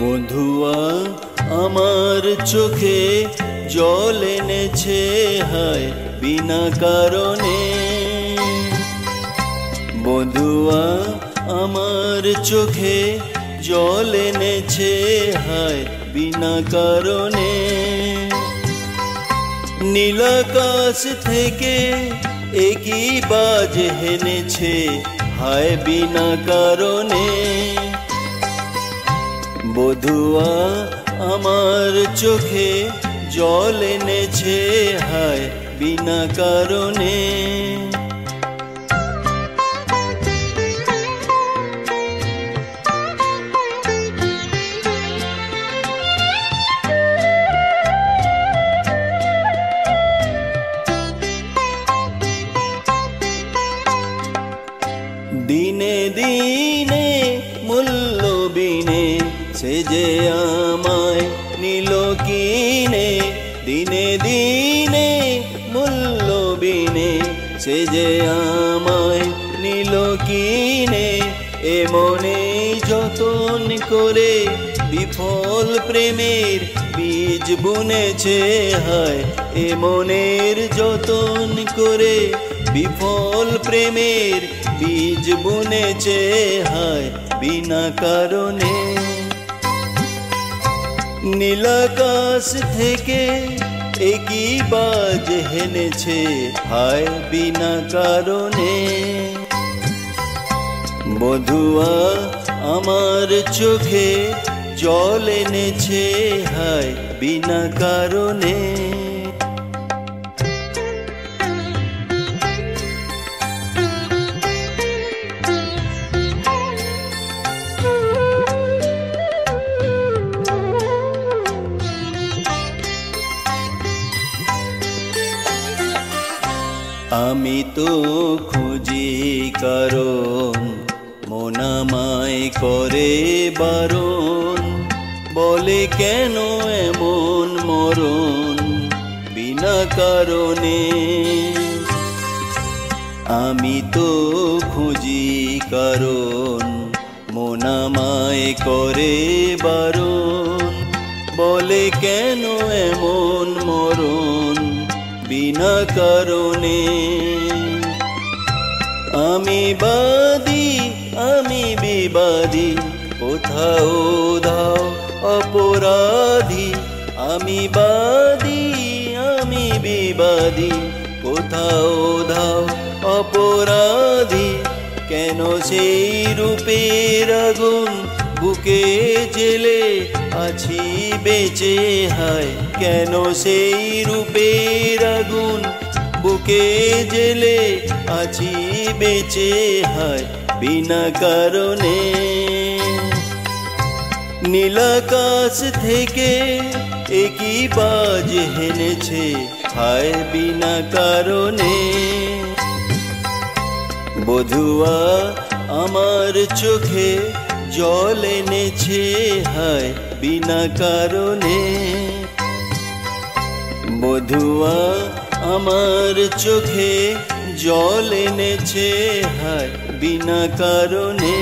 বন্ধুয়া আমার চোখে জল এনেছে হায় বিনা কারণে। বন্ধুয়া আমার চোখে জল এনেছে হায় বিনা কারণে। নীলাকাশ থেকে একই বাজ হেনেছে হায় বিনা কারণে। বধুয়া আমার চোখে জল এনেছে হায় বিনা কারণে। দিনে দিনে মূল্য বিনে সে যে আমায় নিল কিনে। দিনে দিনে মূল্য বিনে সে যে আমায় নিল কিনে। এ মনে যতন করে বিফল প্রেমের বীজ বুনেছে হায়। এ মনের যতন করে বিফল প্রেমের বীজ বুনেছে হায় বিনা কারণে। নীলাকাশ থেকে একই বাজ হেনেছে হায় বিনা কারণে। বধুয়া আমার চোখে জল এনেছে হায় বিনা কারণে। আমি তো খুঁজি কারণ মন আমায় করে বারণ। বলে কেন এমন মরণ বিনা কারণে। আমি তো খুঁজি কারণ মন আমায় করে বারণ। বলে কেন এমন মরণ বিনা কারণে। আমি বাদী আমি বিবাদী কোথাও দাও অপরাধী। আমি বাদী আমি বিবাদী কোথাও দাও অপরাধী। কেন সেই রূপের আগুন বুকে জেলে আছি বেঁচে হায়। কেন সেই রূপের আগুন বুকে জেলে আছি বেঁচে হায় বিনা কারণে। নীলাকাশ থেকে একই বাজ হেনেছে হায় বিনা কারণে। বধুয়া আমার চোখে জল এনেছে হায় বিনা কারণে। বধুয়া আমার চোখে জল এনেছে হায় বিনা কারণে।